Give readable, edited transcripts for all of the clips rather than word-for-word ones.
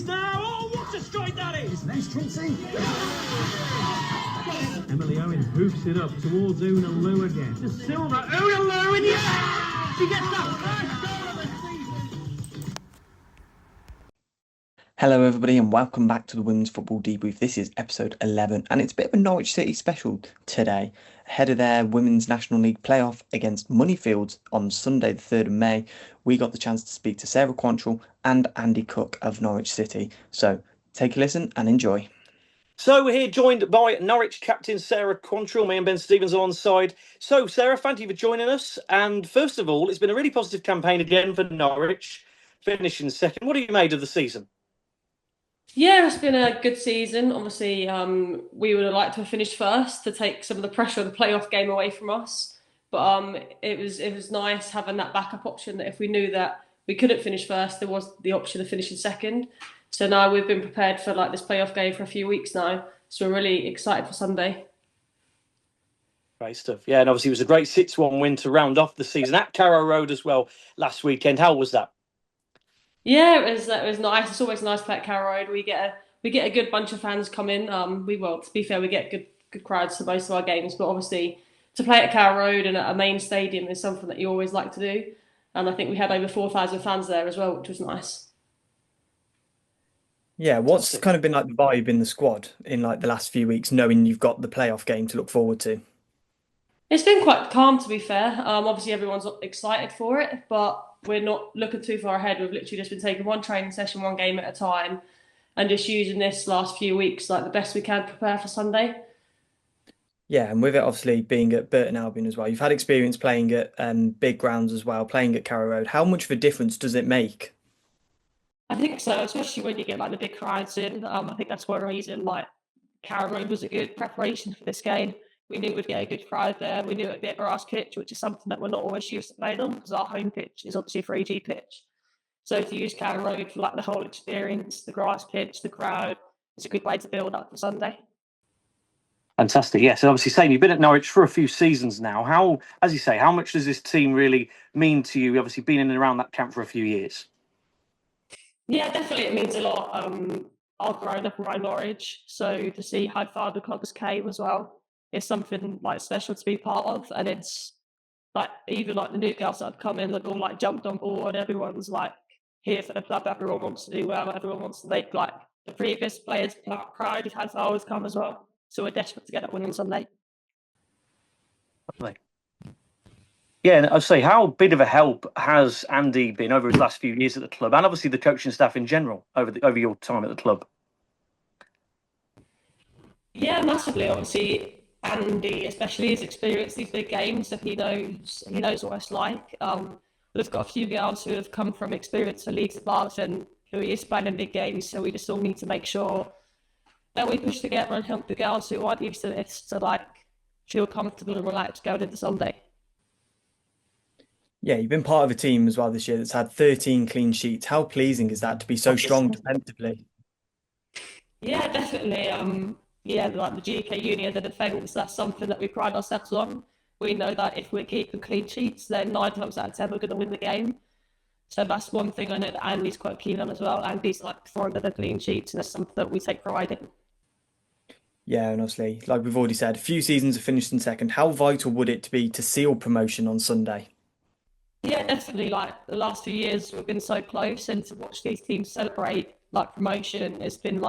now. Oh, what a strike that is! Nice, Trixie. Emily Owen hoops it up towards Una Lou again. To Silver. Una Lou, and yeah! She gets that first goal of the season. Hello everybody and welcome back to the Women's Football Debrief. This is episode 11 and it's a bit of a Norwich City special today. Ahead of their Women's National League playoff against Moneyfields on Sunday the 3rd of May, we got the chance to speak to Sarah Quantrill and Andy Cook of Norwich City. So take a listen and enjoy. So we're here joined by Norwich captain Sarah Quantrill, me and Ben Stevens alongside. So Sarah, thank you for joining us. And first of all, it's been a really positive campaign again for Norwich, finishing second. What have you made of the season? Yeah, it's been a good season. Obviously, we would have liked to have finished first to take some of the pressure of the playoff game away from us. But it was nice having that backup option that if we knew that we couldn't finish first, there was the option of finishing second. So now we've been prepared for this playoff game for a few weeks now. So we're really excited for Sunday. Great stuff. Yeah, and obviously it was a great 6-1 win to round off the season at Carrow Road as well last weekend. How was that? Yeah, it was nice. It's always nice to play at Carrow Road. We get a good bunch of fans come in. To be fair, we get good crowds to most of our games, but obviously to play at Carrow Road and at a main stadium is something that you always like to do. And I think we had over 4,000 fans there as well, which was nice. Yeah, what's kind of been like the vibe in the squad in the last few weeks, knowing you've got the playoff game to look forward to? It's been quite calm, to be fair. Obviously everyone's excited for it, but we're not looking too far ahead. We've literally just been taking one training session, one game at a time, and just using this last few weeks the best we can to prepare for Sunday. Yeah, and with it obviously being at Burton Albion as well, you've had experience playing at big grounds as well, playing at Carrow Road. How much of a difference does it make? I think so, especially when you get the big crowds in. I think that's one reason Carrow Road was a good preparation for this game. We knew we'd get a good crowd there. We knew it'd be a grass pitch, which is something that we're not always used to playing on because our home pitch is obviously a 3G pitch. So to use Carrow Road for the whole experience, the grass pitch, the crowd, it's a good way to build up for Sunday. Fantastic. Yes, and obviously saying you've been at Norwich for a few seasons now. How much does this team really mean to you? Obviously been in and around that camp for a few years. Yeah, definitely it means a lot. I've grown up around Norwich, so to see how far the club has came as well is something special to be part of. And it's even the new girls that have come in, they've all jumped on board. Everyone's here for the club. Everyone wants to do well. Everyone wants to make the previous players proud. It has always come as well. So we're desperate to get that win on Sunday. Lovely. Yeah, and I'd say how big of a help has Andy been over his last few years at the club, and obviously the coaching staff in general over your time at the club? Yeah, massively. Obviously, Andy, especially, has experienced these big games, so he knows what it's like. We've got a few girls who have come from experience for leagues above and who is playing in big games, so we just all need to make sure that we push together and help the girls who aren't used to this to feel comfortable and relaxed going into Sunday. Yeah, you've been part of a team as well this year that's had 13 clean sheets. How pleasing is that to be so strong defensively? Yeah, definitely. The GK Union and the defence, that's something that we pride ourselves on. We know that if we're keeping clean sheets, then 9 times out of 10 we're going to win the game. So that's one thing I know that Andy's quite keen on as well. Andy's throwing at the clean sheets, and it's something that we take pride in. Yeah, and obviously, like we've already said, a few seasons have finished in second. How vital would it be to seal promotion on Sunday? Yeah, definitely. The last few years, we've been so close, and to watch these teams celebrate promotion, it's been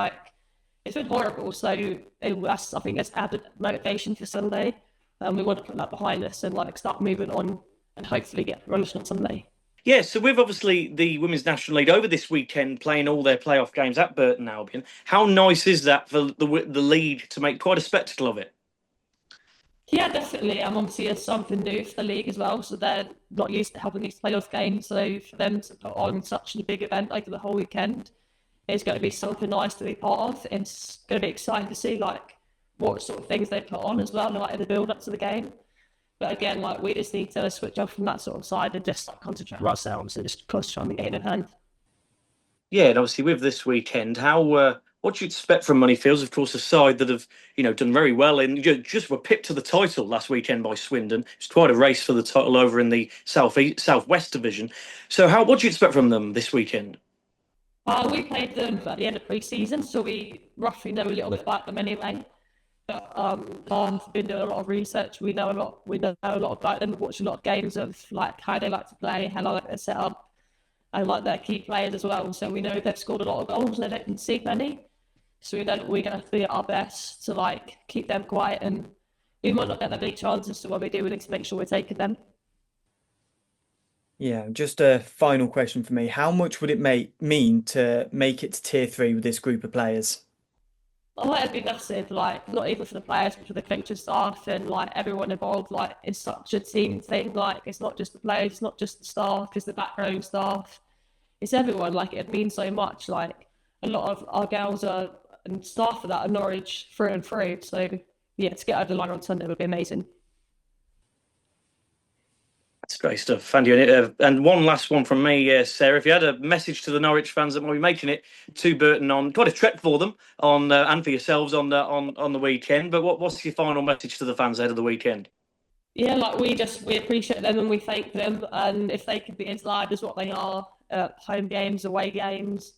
horrible. So that's, I think, that's added motivation for Sunday. We want to put that behind us and start moving on and hopefully get promotion on Sunday. Yeah, so with obviously the Women's National League over this weekend playing all their playoff games at Burton Albion, how nice is that for the league to make quite a spectacle of it? Yeah, definitely. Obviously, it's something new for the league as well, so they're not used to having these playoff games. So for them to put on such a big event over the whole weekend is going to be something nice to be part of. It's going to be exciting to see what sort of things they put on as well, in the build up to the game. But again, we just need to switch off from that sort of side and just concentrate on ourselves and just concentrate on the game in hand. Yeah, and obviously with this weekend, what do you expect from Moneyfields? Of course, a side that have done very well and just were pipped to the title last weekend by Swindon. It's quite a race for the title over in the Southwest Division. So what do you expect from them this weekend? We played them at the end of pre-season, so we roughly know a little bit about them anyway. But I've been doing a lot of research. We know a lot. We know a lot about them. We've watched a lot of games of like how they like to play, how they like their setup, and like their key players as well. So we know they've scored a lot of goals. They don't concede many. So we know we're going to be at our best to like keep them quiet, and we might not get that big chances. So what we do, we need to make sure we're taking them. Yeah, just a final question for me. How much would it mean to make it to tier 3 with this group of players? I like it'd be massive, like not even for the players, but for the coaching staff and like everyone involved. Like it's such a team thing. Like it's not just the players, it's not just the staff, it's the backroom staff, it's everyone. Like it means so much. Like a lot of our girls are and staff for that are Norwich through and through. So yeah, to get over the line on Sunday would be amazing. That's great stuff. Thank you. And one last one from me, Sarah. If you had a message to the Norwich fans that might be making it to Burton on quite a trek for them on and for yourselves on the weekend, but what's your final message to the fans ahead of the weekend? Yeah, like we appreciate them and we thank them, and if they could be as loud as what they are at home games, away games,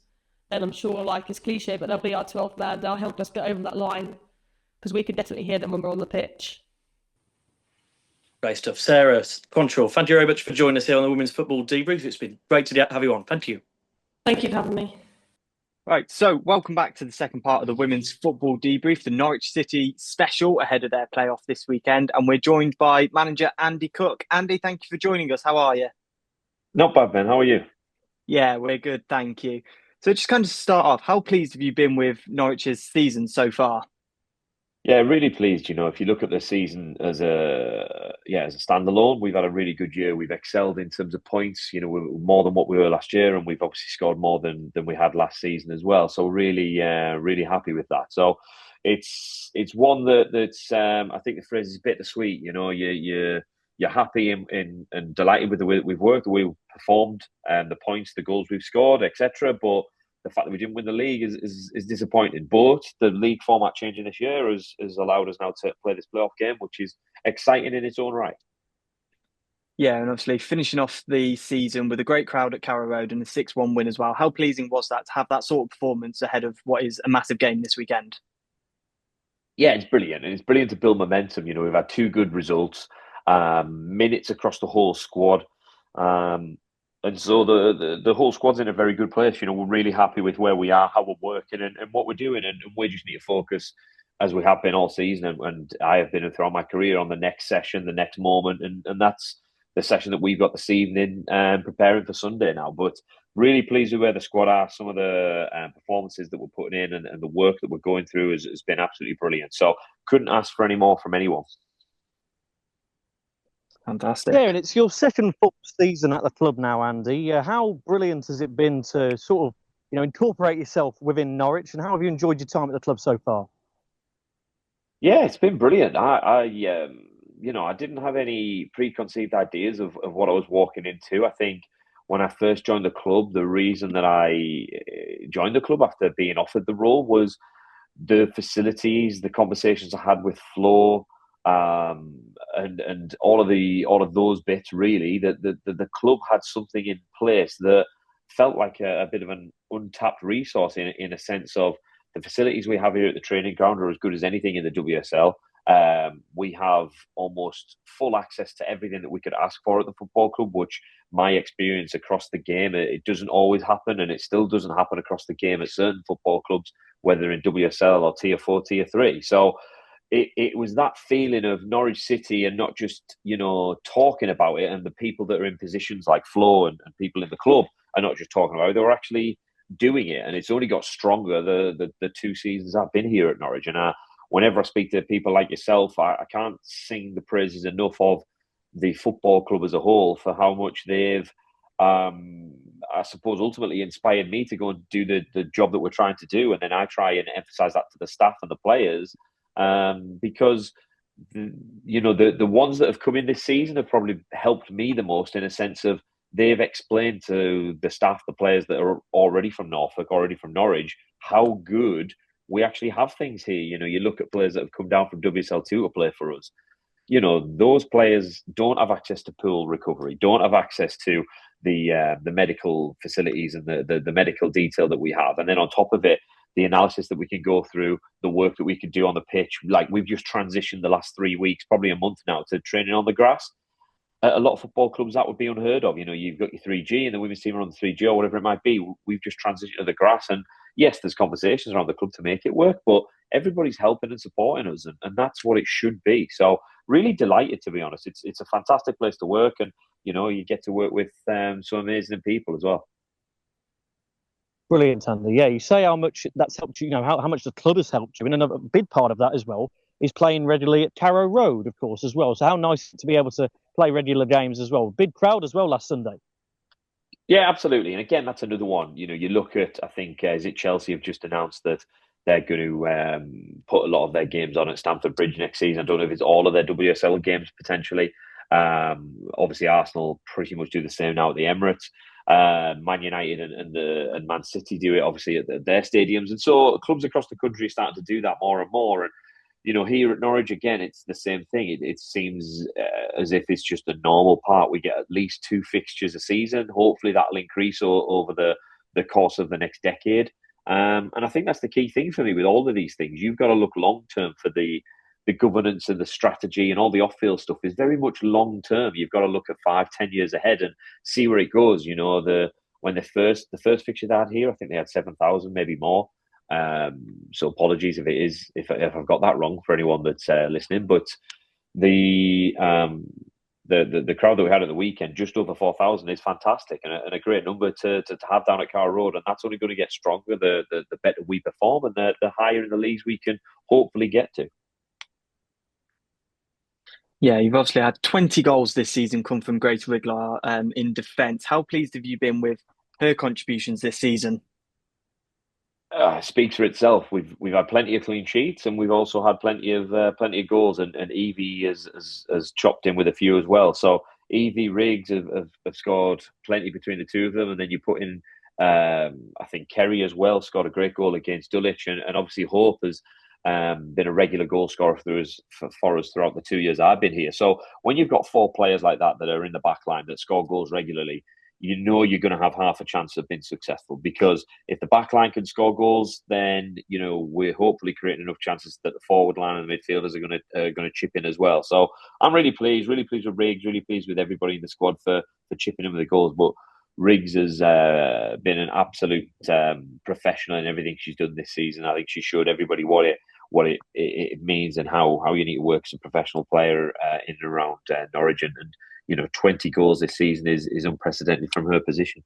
then I'm sure, like it's cliche, but they'll be our 12th man. They'll help us get over that line because we could definitely hear them when we're on the pitch. Great stuff. Sarah Quantrill, thank you very much for joining us here on the Women's Football Debrief. It's been great to have you on. Thank you. Thank you for having me. Right, so welcome back to the second part of the Women's Football Debrief, the Norwich City special ahead of their playoff this weekend. And we're joined by manager Andy Cook. Andy, thank you for joining us. How are you? Not bad, Ben. How are you? Yeah, we're good, thank you. So just kind of start off, how pleased have you been with Norwich's season so far? Yeah, really pleased. You know, if you look at the season as a standalone, we've had a really good year. We've excelled in terms of points. You know, we're more than what we were last year, and we've obviously scored more than we had last season as well. So really happy with that. So it's one that's I think the phrase is bittersweet. You know, you're happy and delighted with the way that we've worked, the way we've performed, and the points, the goals we've scored, etc. But the fact that we didn't win the league is disappointing. But the league format changing this year has allowed us now to play this playoff game, which is exciting in its own right. Yeah, and obviously finishing off the season with a great crowd at Carrow Road and a 6-1 win as well. How pleasing was that to have that sort of performance ahead of what is a massive game this weekend? Yeah, it's brilliant. And it's brilliant to build momentum. You know, we've had 2 good results, minutes across the whole squad. And so the whole squad's in a very good place. You know, we're really happy with where we are, how we're working, and what we're doing. And we just need to focus, as we have been all season, and I have been throughout my career, on the next session, the next moment. And that's the session that we've got this evening, preparing for Sunday now. But really pleased with where the squad are. Some of the performances that we're putting in and the work that we're going through has been absolutely brilliant. So couldn't ask for any more from anyone. Fantastic. Yeah, and it's your second football season at the club now, Andy. How brilliant has it been to sort of, incorporate yourself within Norwich, and how have you enjoyed your time at the club so far? Yeah, it's been brilliant. I didn't have any preconceived ideas of what I was walking into. I think when I first joined the club, the reason that I joined the club after being offered the role was the facilities, the conversations I had with Flo, and all of those bits. Really, that the club had something in place that felt like a bit of an untapped resource in a sense of the facilities we have here at the training ground are as good as anything in the WSL. We have almost full access to everything that we could ask for at the football club, which my experience across the game, it doesn't always happen, and it still doesn't happen across the game at certain football clubs, whether in WSL or Tier 4, Tier 3. So it was that feeling of Norwich City, and not just, talking about it, and the people that are in positions like Flo and people in the club are not just talking about it, they were actually doing it. And it's only got stronger the 2 seasons I've been here at Norwich. And whenever I speak to people like yourself, I can't sing the praises enough of the football club as a whole for how much they've, I suppose, ultimately inspired me to go and do the job that we're trying to do. And then I try and emphasize that to the staff and the players, because the ones that have come in this season have probably helped me the most, in a sense of they've explained to the staff, the players that are already from Norfolk, already from Norwich, how good we actually have things here. You look at players that have come down from WSL2 to play for us. Those players don't have access to pool recovery, don't have access to the medical facilities and the medical detail that we have, and then on top of it, the analysis that we can go through, the work that we can do on the pitch. Like, we've just transitioned the last 3 weeks, probably a month now, to training on the grass. At a lot of football clubs, that would be unheard of. You've got your 3G and the women's team are on the 3G or whatever it might be. We've just transitioned to the grass, and yes, there's conversations around the club to make it work, but everybody's helping and supporting us, and that's what it should be. So really delighted, to be honest. It's a fantastic place to work, and you get to work with some amazing people as well. Brilliant, Andy. Yeah, you say how much that's helped you, how much the club has helped you. And another big part of that as well is playing regularly at Carrow Road, of course, as well. So how nice to be able to play regular games as well. Big crowd as well last Sunday. Yeah, absolutely. And again, that's another one. You look at, I think, is it Chelsea have just announced that they're going to put a lot of their games on at Stamford Bridge next season. I don't know if it's all of their WSL games, potentially. Obviously, Arsenal pretty much do the same now at the Emirates. Man United and Man City do it, obviously, at their stadiums. And so clubs across the country are starting to do that more and more. And, here at Norwich, again, it's the same thing. It seems as if it's just a normal part. We get at least 2 fixtures a season. Hopefully that'll increase over the course of the next decade. And I think that's the key thing for me with all of these things. You've got to look long-term for the governance and the strategy, and all the off-field stuff is very much long-term. You've got to look at 5-10 years ahead and see where it goes. When the first fixture they had here, I think they had 7,000, maybe more. So apologies if I've got that wrong for anyone that's listening. But the crowd that we had at the weekend, just over 4,000, is fantastic and a great number to have down at Carrow Road. And that's only going to get stronger the better we perform, and the higher in the leagues we can hopefully get to. Yeah, you've obviously had 20 goals this season come from Grace Wiglar in defence. How pleased have you been with her contributions this season? Speaks for itself. We've had plenty of clean sheets, and we've also had plenty of goals. And Evie has chopped in with a few as well. So Evie, Riggs have scored plenty between the two of them, and then you put in I think Kerry as well scored a great goal against Dulwich, and obviously Hope has been a regular goal scorer for us throughout the 2 years I've been here. So when you've got 4 players like that are in the back line that score goals regularly, you're going to have half a chance of being successful, because if the back line can score goals, then we're hopefully creating enough chances that the forward line and the midfielders are going to chip in as well. So I'm really pleased with Riggs, really pleased with everybody in the squad for chipping in with the goals. But Riggs has been an absolute professional in everything she's done this season. I think she showed everybody what it means and how you need to work as a professional player in and around Norwich. And 20 goals this season is unprecedented from her position.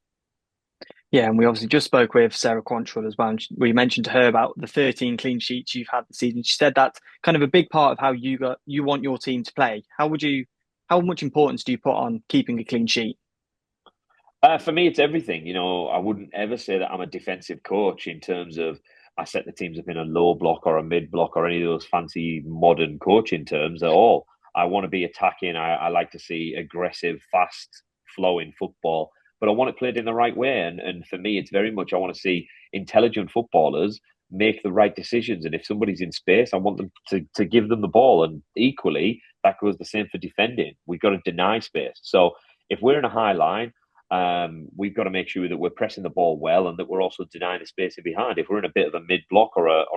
Yeah, and we obviously just spoke with Sarah Quantrill as well. And we mentioned to her about the 13 clean sheets you've had this season. She said that's kind of a big part of how you want your team to play. How much importance do you put on keeping a clean sheet? For me, it's everything. I wouldn't ever say that I'm a defensive coach in terms of I set the teams up in a low block or a mid block or any of those fancy modern coaching terms at all. I want to be attacking. I like to see aggressive, fast flowing football, but I want it played in the right way. And for me, it's very much I want to see intelligent footballers make the right decisions. And if somebody's in space, I want them to give them the ball. And equally, that goes the same for defending. We've got to deny space. So if we're in a high line, we've got to make sure that we're pressing the ball well and that we're also denying the space in behind. If we're in a bit of a mid block or a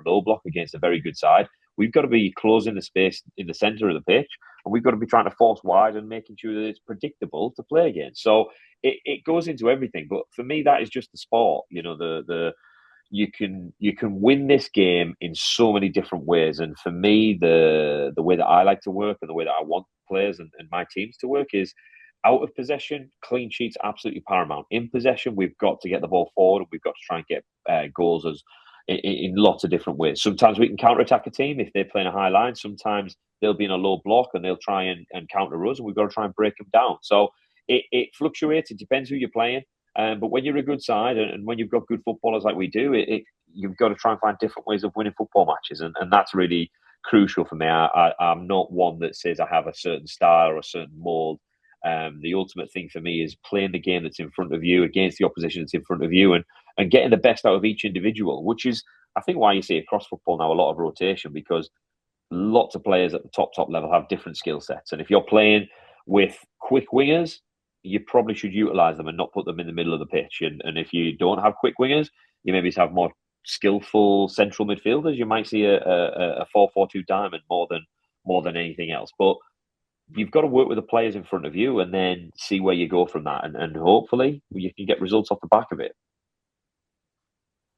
low block against a very good side, we've got to be closing the space in the centre of the pitch, and we've got to be trying to force wide and making sure that it's predictable to play against. So it goes into everything. But for me, that is just the sport. You can win this game in so many different ways. And for me, the way that I like to work and the way that I want players and my teams to work is out of possession, clean sheets absolutely paramount. In possession, we've got to get the ball forward, and we've got to try and get goals in lots of different ways. Sometimes we can counter-attack a team if they're playing a high line. Sometimes they'll be in a low block and they'll try and counter us, and we've got to try and break them down. So it fluctuates. It depends who you're playing. But when you're a good side and when you've got good footballers like we do, you've got to try and find different ways of winning football matches. And that's really crucial for me. I'm not one that says I have a certain style or a certain mould. The ultimate thing for me is playing the game that's in front of you against the opposition that's in front of you, and getting the best out of each individual, which is, I think, why you see across football now a lot of rotation, because lots of players at the top level have different skill sets. And if you're playing with quick wingers, you probably should utilise them and not put them in the middle of the pitch. And if you don't have quick wingers, you maybe have more skillful central midfielders. You might see a 4-4-2 diamond more than anything else. But you've got to work with the players in front of you and then see where you go from that. And hopefully you can get results off the back of it.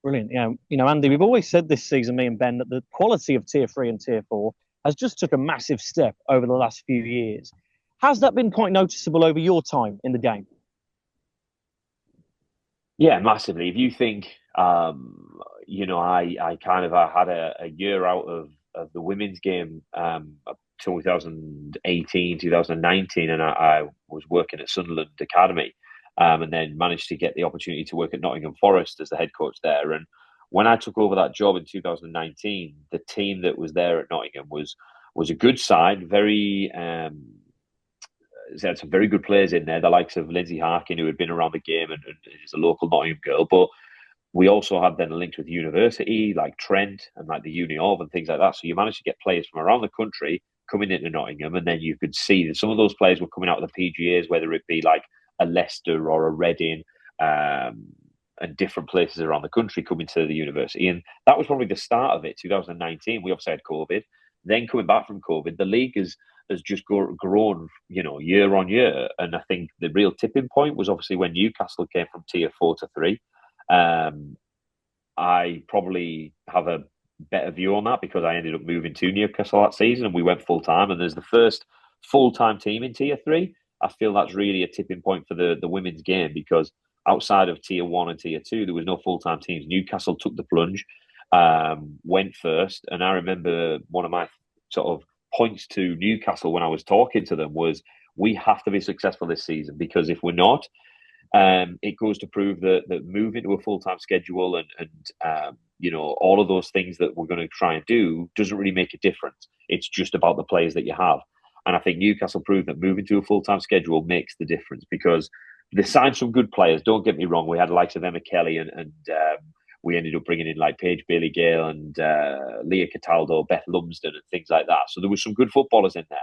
Brilliant. Yeah, Andy, we've always said this season, me and Ben, that the quality of Tier 3 and Tier 4 has just took a massive step over the last few years. Has that been quite noticeable over your time in the game? Yeah, massively. If you think, I had a year out of the women's game 2018, 2019, and I was working at Sunderland Academy. And then managed to get the opportunity to work at Nottingham Forest as the head coach there. And when I took over that job in 2019, the team that was there at Nottingham was a good side, had some very good players in there, the likes of Lindsay Harkin, who had been around the game and is a local Nottingham girl. But we also had then links with university, like Trent and like the Uni of and things like that. So you managed to get players from around the country coming into Nottingham, and then you could see that some of those players were coming out of the PGAs, whether it be like a Leicester or a Reading, and different places around the country coming to the university. And that was probably the start of it, 2019. We obviously had COVID. Then coming back from COVID, the league has just grown, year on year. And I think the real tipping point was obviously when Newcastle came from Tier 4 to 3. I probably have a better view on that because I ended up moving to Newcastle that season and we went full-time. And there's the first full-time team in Tier 3. I feel that's really a tipping point for the women's game because outside of Tier 1 and Tier 2, there was no full-time teams. Newcastle took the plunge, went first. And I remember one of my sort of points to Newcastle when I was talking to them was, we have to be successful this season because if we're not, it goes to prove that moving to a full-time schedule and all of those things that we're going to try and do doesn't really make a difference. It's just about the players that you have. And I think Newcastle proved that moving to a full-time schedule makes the difference because they signed some good players. Don't get me wrong. We had the likes of Emma Kelly and we ended up bringing in like Paige Bailey-Gale and Leah Cataldo, Beth Lumsden and things like that. So there were some good footballers in there.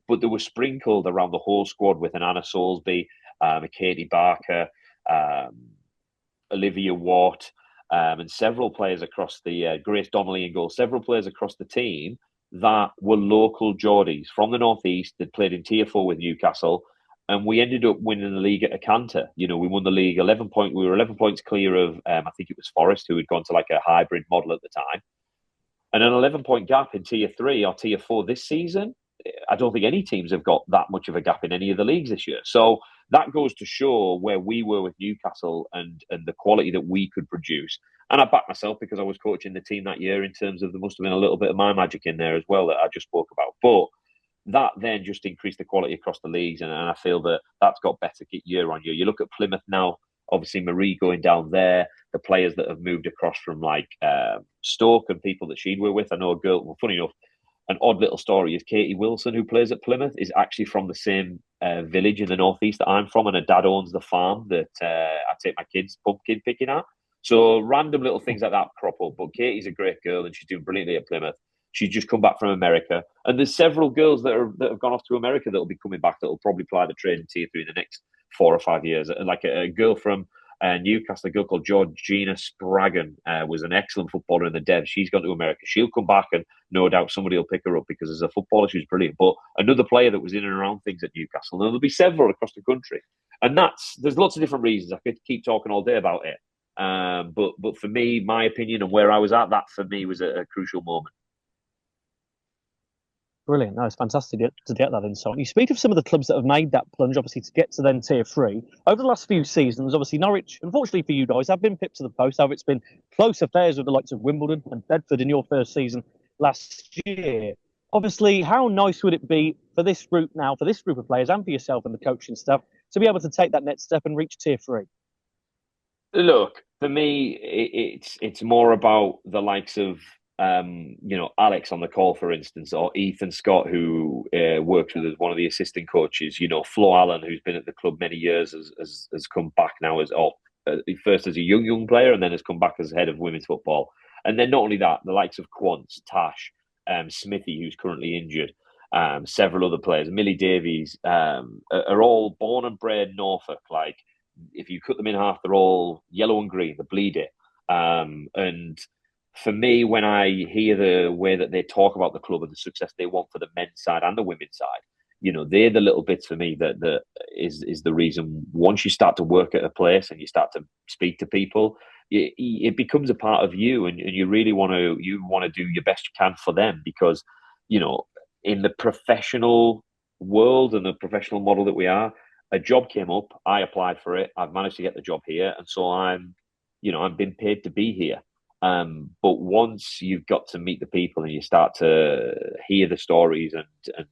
But they were sprinkled around the whole squad with an Anna Soulsby, a Katie Barker, Olivia Watt, and several players across the Grace Donnelly in goal, several players across the team that were local Geordies from the northeast that played in Tier 4 with Newcastle, and we ended up winning the league at a canter. We won the league 11 points. We were 11 points clear of I think it was Forest, who had gone to like a hybrid model at the time, and an 11-point gap in Tier 3 or Tier 4 this season. I don't think any teams have got that much of a gap in any of the leagues this year. So that goes to show where we were with Newcastle and the quality that we could produce. And I back myself because I was coaching the team that year in terms of there must have been a little bit of my magic in there as well that I just spoke about. But that then just increased the quality across the leagues. And I feel that that's got better year on year. You look at Plymouth now, obviously Marie going down there, the players that have moved across from like Stoke and people that she'd worked with. I know a girl, well, funny enough, an odd little story is Katie Wilson, who plays at Plymouth, is actually from the same village in the northeast that I'm from, and her dad owns the farm that I take my kids pumpkin picking at. So random little things like that crop up. But Katie's a great girl, and she's doing brilliantly at Plymouth. She's just come back from America, and there's several girls that have gone off to America that will be coming back that will probably apply the trade in Tier 3 in the next 4 or 5 years. Like a girl from Newcastle, a girl called Georgina Spraggan, was an excellent footballer in the Dev. She's gone to America. She'll come back and no doubt somebody will pick her up because as a footballer, she's brilliant. But another player that was in and around things at Newcastle, and there'll be several across the country. And there's lots of different reasons. I could keep talking all day about it. But for me, my opinion and where I was at, that for me was a crucial moment. Brilliant. No, it's fantastic to get that insight. You speak of some of the clubs that have made that plunge, obviously, to get to then Tier 3. Over the last few seasons, obviously, Norwich, unfortunately for you guys, have been pipped to the post. However, it's been close affairs with the likes of Wimbledon and Bedford in your first season last year. Obviously, how nice would it be for this group now, for this group of players and for yourself and the coaching staff, to be able to take that next step and reach Tier 3? Look, for me, it's more about the likes of Alex on the call, for instance, or Ethan Scott, who works with as one of the assistant coaches. Flo Allen, who's been at the club many years, has come back now first as a young player, and then has come back as head of women's football. And then not only that, the likes of Quants, Tash, Smithy, who's currently injured. several other players. Millie Davies are all born and bred Norfolk. Like, if you cut them in half, they're all yellow and green. They bleed it. And for me, when I hear the way that they talk about the club and the success they want for the men's side and the women's side, they're the little bits for me that is the reason. Once you start to work at a place and you start to speak to people, it becomes a part of you, and you really want to do your best you can for them, because in the professional world and the professional model that we are, a job came up, I applied for it, I've managed to get the job here, and so I'm being paid to be here. But once you've got to meet the people and you start to hear the stories and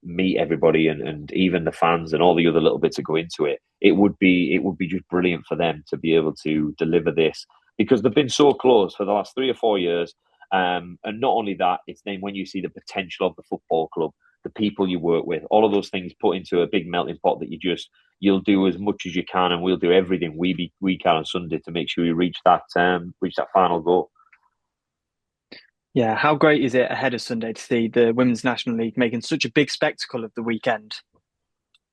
meet everybody and even the fans and all the other little bits that go into it, it would be just brilliant for them to be able to deliver this, because they've been so close for the last 3 or 4 years. And not only that, it's then when you see the potential of the football club, the people you work with, all of those things put into a big melting pot that you'll do as much as you can, and we'll do everything we can on Sunday to make sure we reach that final goal. Yeah, how great is it ahead of Sunday to see the Women's National League making such a big spectacle of the weekend?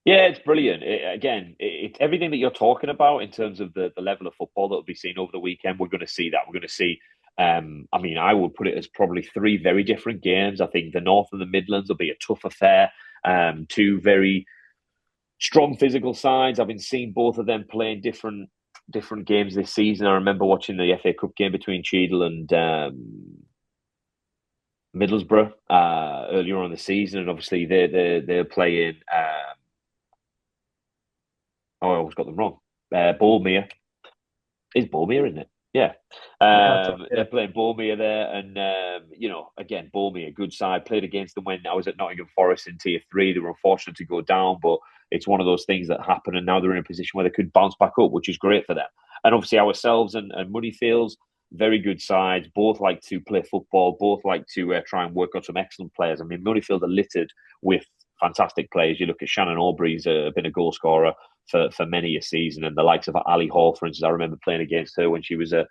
Yeah, it's brilliant. It's everything that you're talking about in terms of the level of football that will be seen over the weekend. We're going to see that. We're going to see, I would put it as probably 3 very different games. I think the North and the Midlands will be a tough affair. 2 very strong physical sides. I've been seeing both of them playing different games this season. I remember watching the FA Cup game between Cheadle and Middlesbrough earlier on in the season, and obviously they're playing. I always got them wrong. Bournemouth is Bournemouth, isn't it? Yeah. They're playing Bournemouth there, and again, Bournemouth, a good side. Played against them when I was at Nottingham Forest in Tier 3. They were unfortunate to go down, but it's one of those things that happen, and now they're in a position where they could bounce back up, which is great for them. And obviously ourselves and Moneyfields, very good sides. Both like to play football. Both like to try and work on some excellent players. I mean, Moneyfield are littered with fantastic players. You look at Shannon Aubrey's been a goal scorer for many a season, and the likes of Ali Hall, for instance. I remember playing against her when she was at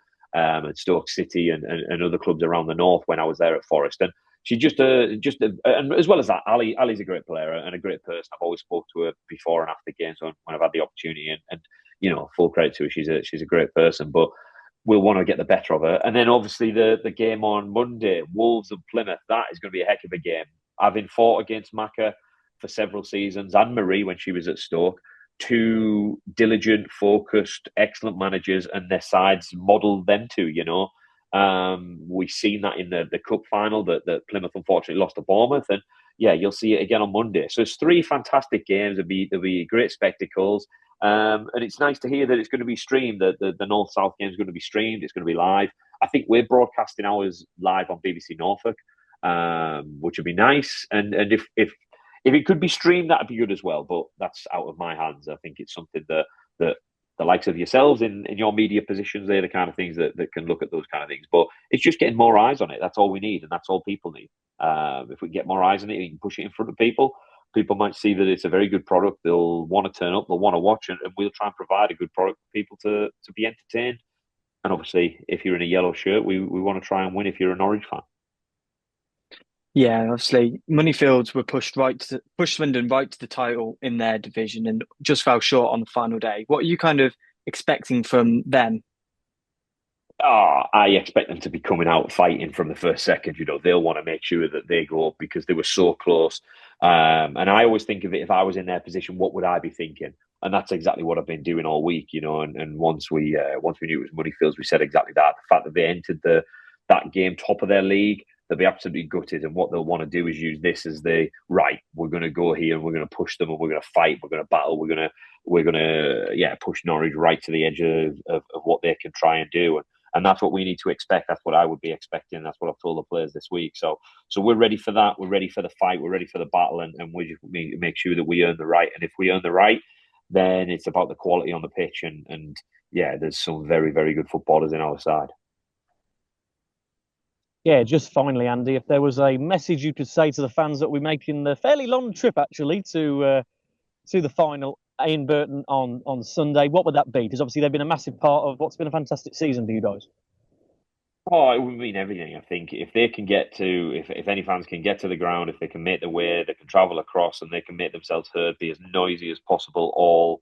Stoke City and other clubs around the north when I was there at Forest. And she and as well as that, Ali's a great player and a great person. I've always spoke to her before and after games when I've had the opportunity, and full credit to her. She's a great person, but we'll want to get the better of her. And then obviously the game on Monday, Wolves and Plymouth, that is going to be a heck of a game. Having fought against Macca for several seasons, and Marie when she was at Stoke, 2 diligent, focused, excellent managers, and their sides modelled them to, We've seen that in the cup final that Plymouth unfortunately lost to Bournemouth, and yeah, you'll see it again on Monday. So it's 3 fantastic games. There'll be great spectacles. And it's nice to hear that it's going to be streamed. The North-South game is going to be streamed. It's going to be live. I think we're broadcasting ours live on BBC Norfolk, which would be nice. And if it could be streamed, that'd be good as well. But that's out of my hands. I think it's something that the likes of yourselves in your media positions, they're the kind of things that can look at those kind of things. But it's just getting more eyes on it. That's all we need, and that's all people need. If we can get more eyes on it, we can push it in front of people. People might see that it's a very good product. They'll want to turn up. They'll want to watch it, and we'll try and provide a good product for people to be entertained. And obviously, if you're in a yellow shirt, we want to try and win if you're a Norwich fan. Yeah, obviously, Moneyfields were pushed Swindon right to the title in their division and just fell short on the final day. What are you kind of expecting from them? I expect them to be coming out fighting from the first second. They'll want to make sure that they go up because they were so close. And I always think of it, if I was in their position, what would I be thinking? And that's exactly what I've been doing all week, And once we knew it was Moneyfields, we said exactly that. The fact that they entered that game top of their league, they'll be absolutely gutted. And what they'll want to do is use this as we're going to go here and we're going to push them and we're going to fight, we're going to battle, we're going to push Norwich right to the edge of what they can try and do. And that's what we need to expect. That's what I would be expecting. That's what I've told the players this week. So we're ready for that. We're ready for the fight. We're ready for the battle. And we just make sure that we earn the right. And if we earn the right, then it's about the quality on the pitch. And there's some very, very good footballers in our side. Yeah, just finally, Andy, if there was a message you could say to the fans that we're making the fairly long trip, actually, to the final in Burton on Sunday, what would that be? Because obviously they've been a massive part of what's been a fantastic season for you guys. Oh, it would mean everything. I think if they can get to, if any fans can get to the ground, if they can make their way, they can travel across, and they can make themselves heard, be as noisy as possible all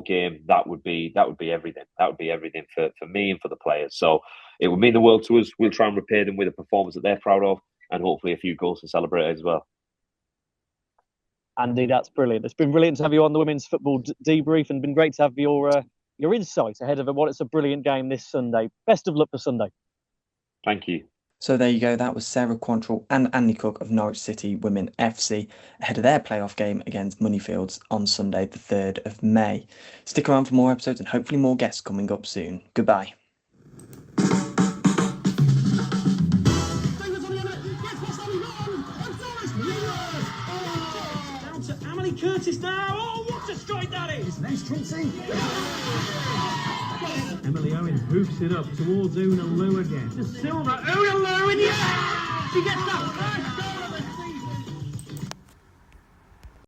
game. That would be everything. That would be everything for me and for the players. So it would mean the world to us. We'll try and repay them with a performance that they're proud of, and hopefully a few goals to celebrate as well. Andy, that's brilliant. It's been brilliant to have you on the women's football debrief, and been great to have your insights ahead of what it's a brilliant game this Sunday. Best of luck for Sunday. Thank you. So there you go, that was Sarah Quantrill and Andy Cook of Norwich City Women FC ahead of their playoff game against Moneyfields on Sunday the 3rd of May. Stick around for more episodes and hopefully more guests coming up soon. Goodbye. Down to Emily Curtis now. Oh, what a strike that is! Nice Trixie. Emily Owen hoops it up towards Una Lou again. To Silver. Una Lou, and yeah! She gets that first